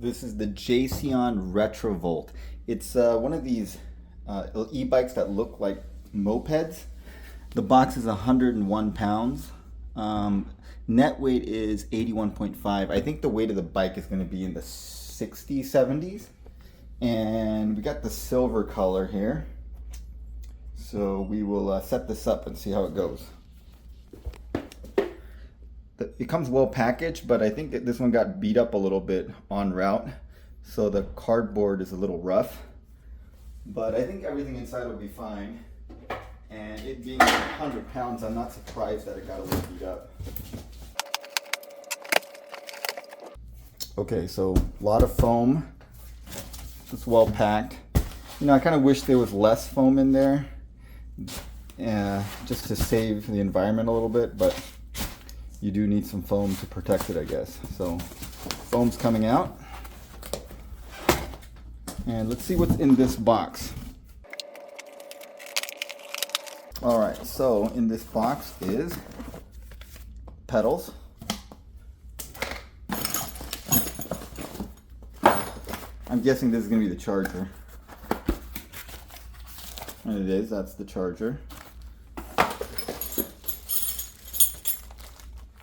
This is the Jasion RetroVolt. It's one of these e-bikes that look like mopeds. The box is 101 pounds. Net weight is 81.5. I think the weight of the bike is going to be in the 60s, 70s. And we got the silver color here. So we will set this up and see how it goes. It comes well packaged, but I think this one got beat up a little bit en route. So the cardboard is a little rough. But I think everything inside will be fine. And it being 100 pounds, I'm not surprised that it got a little beat up. Okay, so a lot of foam. It's well packed. You know, I kind of wish there was less foam in there, just to save the environment a little bit, but you do need some foam to protect it, I guess. So foam's coming out. And let's see what's in this box. All right, so in this box is pedals. I'm guessing this is gonna be the charger. And it is, that's the charger.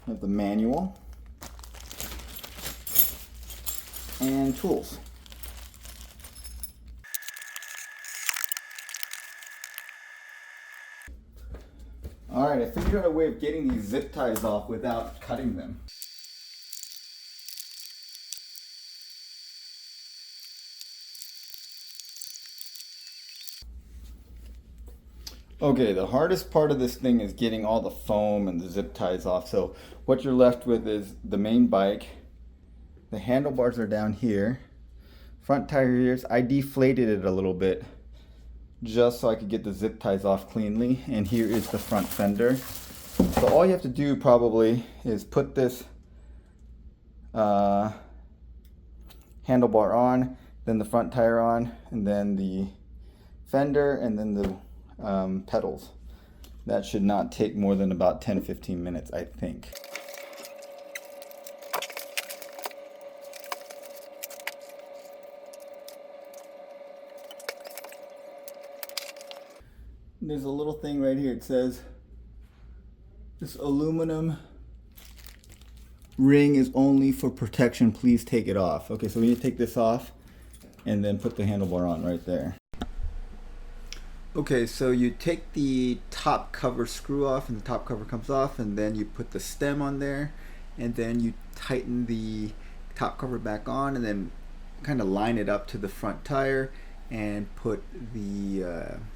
We have the manual. And tools. Alright, I figured out a way of getting these zip ties off without cutting them. Okay, the hardest part of this thing is getting all the foam and the zip ties off. So what you're left with is the main bike. The handlebars are down here. Front tire here. I deflated it a little bit just so I could get the zip ties off cleanly. And here is the front fender. So all you have to do probably is put this handlebar on, then the front tire on, and then the fender, and then the pedals. That should not take more than about 10-15 minutes, I think. There's a little thing right here. It says this aluminum ring is only for protection. Please take it off. Okay, so we need to take this off and then put the handlebar on right there. Okay, so you take the top cover screw off and the top cover comes off, and then you put the stem on there, and then you tighten the top cover back on, and then kind of line it up to the front tire and put the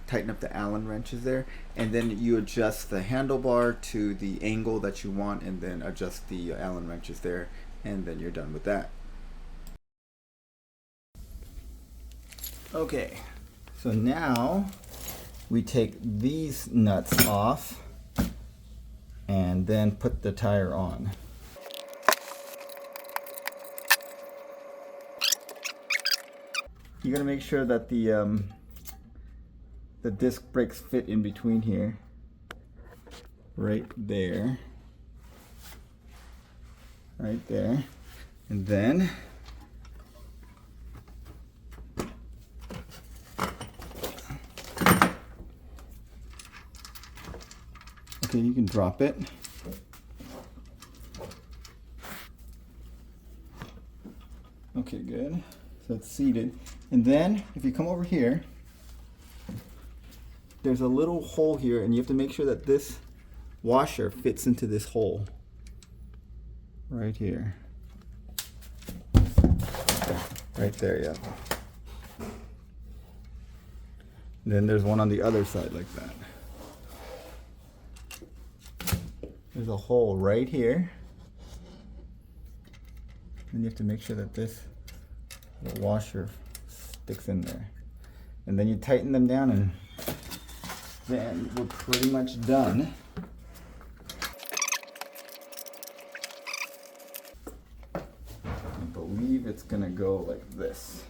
tighten up the Allen wrenches there, and then you adjust the handlebar to the angle that you want, and then adjust the Allen wrenches there, and then you're done with that. Okay, so now we take these nuts off and then put the tire on. You gotta make sure that the disc brakes fit in between here, right there, right there, and then okay, you can drop it. Okay, good. So it's seated. And then if you come over here, there's a little hole here, and you have to make sure that this washer fits into this hole right here. Right there, yeah. And then there's one on the other side like that. There's a hole right here. And you have to make sure that this washer sticks in there. And then you tighten them down, and then we're pretty much done. I believe it's gonna go like this.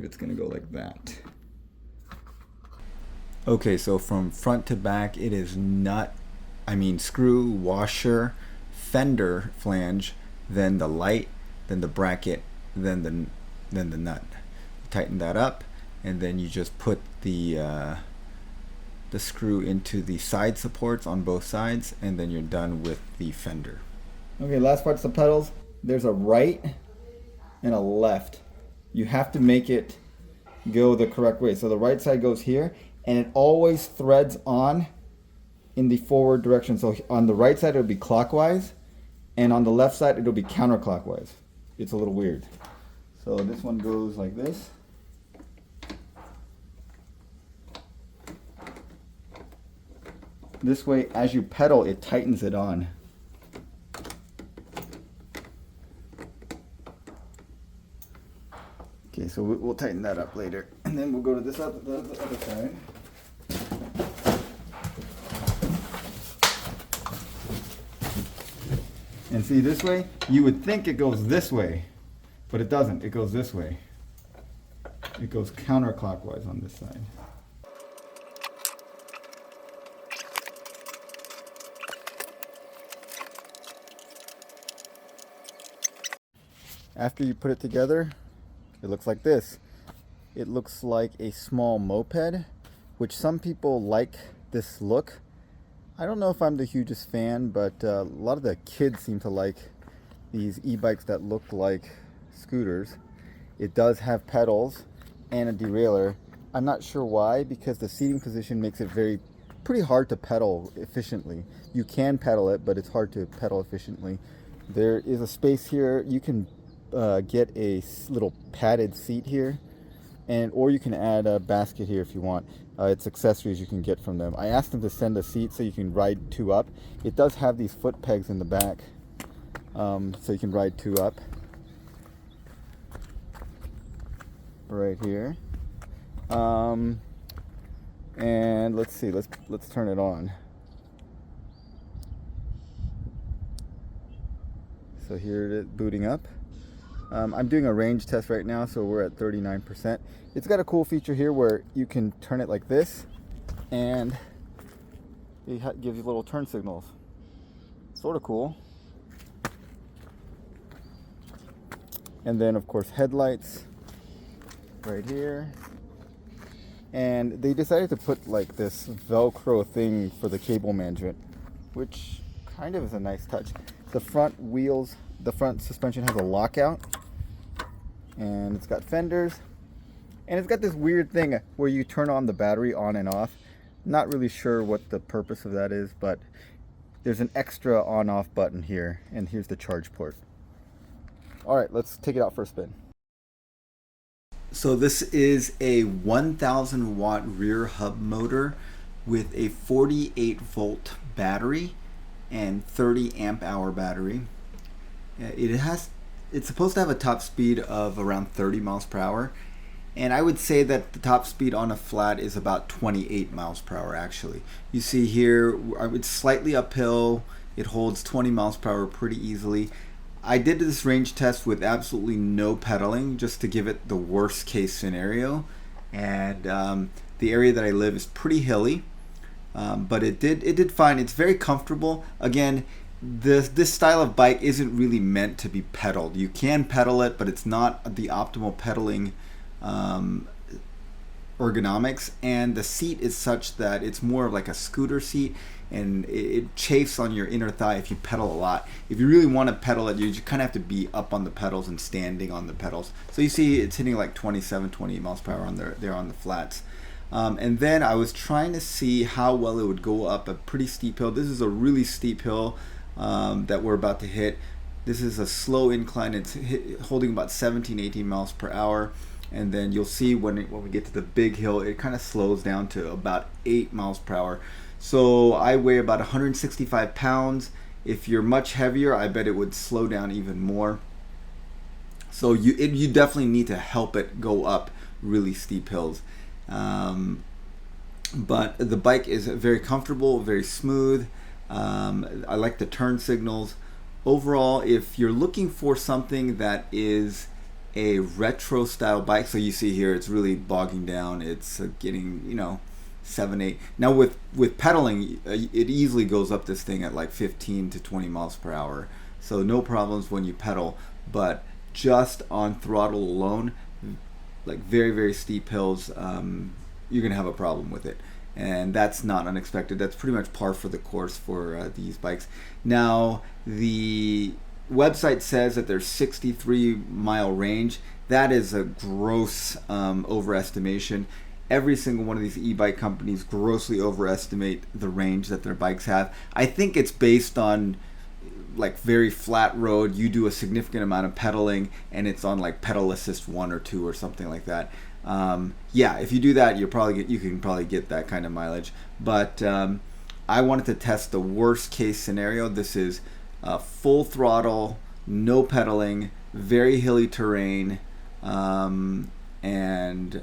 it's gonna go like that. Okay, so from front to back, it is screw, washer, fender flange, then the light, then the bracket, then the nut. Tighten that up, and then you just put the screw into the side supports on both sides, and then you're done with the fender. Okay, last part's the pedals. There's a right and a left. You have to make it go the correct way. So the right side goes here, and it always threads on in the forward direction. So on the right side it'll be clockwise, and on the left side it'll be counterclockwise. It's a little weird. So this one goes like this. This way, as you pedal, it tightens it on. Okay, so we'll tighten that up later. And then we'll go to the other side. And see, this way, you would think it goes this way, but it doesn't. It goes this way. It goes counterclockwise on this side. After you put it together, it looks like this. It looks like a small moped, which some people like this look. I don't know if I'm the hugest fan, but a lot of the kids seem to like these e-bikes that look like scooters. It does have pedals and a derailleur. I'm not sure why, because the seating position makes it pretty hard to pedal efficiently. You can pedal it, but it's hard to pedal efficiently. There is a space here. You can get a little padded seat here, or you can add a basket here if you want. It's accessories you can get from them. I asked them to send a seat so you can ride two up. It does have these foot pegs in the back, so you can ride two up right here. And let's see, let's turn it on. So here it is booting up. I'm doing a range test right now, so we're at 39%. It's got a cool feature here where you can turn it like this, and it gives you little turn signals. Sort of cool. And then, of course, headlights right here. And they decided to put like this Velcro thing for the cable management, which kind of is a nice touch. The front suspension has a lockout, and it's got fenders, and it's got this weird thing where you turn on the battery on and off. Not really sure what the purpose of that is, but there's an extra on-off button here, and here's the charge port. All right, let's take it out for a spin. So this is a 1000 watt rear hub motor with a 48 volt battery and 30 amp hour battery. It's supposed to have a top speed of around 30 miles per hour, and I would say that the top speed on a flat is about 28 miles per hour actually. You see here, it's slightly uphill. It holds 20 miles per hour pretty easily. I did this range test with absolutely no pedaling, just to give it the worst case scenario, and the area that I live is pretty hilly, but it did fine. It's very comfortable. Again, this style of bike isn't really meant to be pedaled. You can pedal it, but it's not the optimal pedaling ergonomics, and the seat is such that it's more of like a scooter seat, and it chafes on your inner thigh if you pedal a lot. If you really want to pedal it, you just kind of have to be up on the pedals and standing on the pedals. So you see it's hitting like 27, 28 miles per hour on there on the flats. And then I was trying to see how well it would go up a pretty steep hill. This is a really steep hill that we're about to hit. This is a slow incline. It's holding about 17, 18 miles per hour. And then you'll see when we get to the big hill, it kind of slows down to about 8 miles per hour. So I weigh about 165 pounds. If you're much heavier, I bet it would slow down even more. So you definitely need to help it go up really steep hills. But the bike is very comfortable, very smooth. I like the turn signals. Overall, if you're looking for something that is a retro style bike. So you see here, it's really bogging down. It's getting, you know, 7, 8. Now with pedaling, it easily goes up this thing at like 15 to 20 miles per hour. So no problems when you pedal, but just on throttle alone, like very, very steep hills, you're gonna have a problem with it. And that's not unexpected. That's pretty much par for the course for these bikes. Now, the website says that there's 63-mile range. That is a gross overestimation. Every single one of these e-bike companies grossly overestimate the range that their bikes have. I think it's based on like very flat road. You do a significant amount of pedaling, and it's on like pedal assist 1 or 2 or something like that. Yeah, if you do that, you can probably get that kind of mileage. But I wanted to test the worst case scenario. This is full throttle, no pedaling, very hilly terrain, and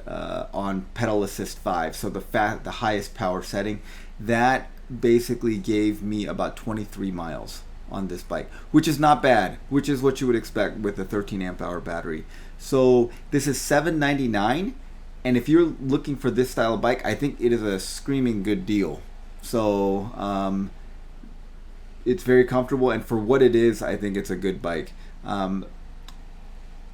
on pedal assist 5, so the highest power setting. That basically gave me about 23 miles on this bike, which is not bad, which is what you would expect with a 13 amp hour battery. So this is $799, and if you're looking for this style of bike, I think it is a screaming good deal. So it's very comfortable, and for what it is, I think it's a good bike.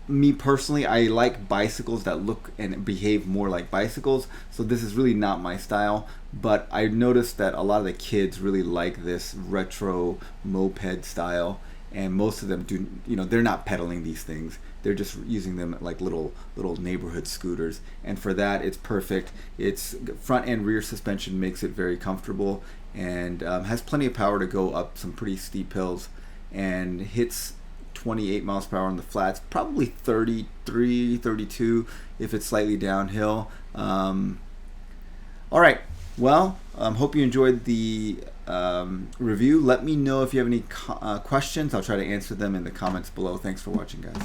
Me personally, I like bicycles that look and behave more like bicycles, so this is really not my style, but I noticed that a lot of the kids really like this retro moped style, and most of them do, you know, they're not pedaling these things. They're just using them like little neighborhood scooters, and for that, it's perfect. Its front and rear suspension makes it very comfortable, and has plenty of power to go up some pretty steep hills, and hits 28 miles per hour on the flats, probably 33, 32 if it's slightly downhill. All right, well, hope you enjoyed the review. Let me know if you have any questions. I'll try to answer them in the comments below. Thanks for watching, guys.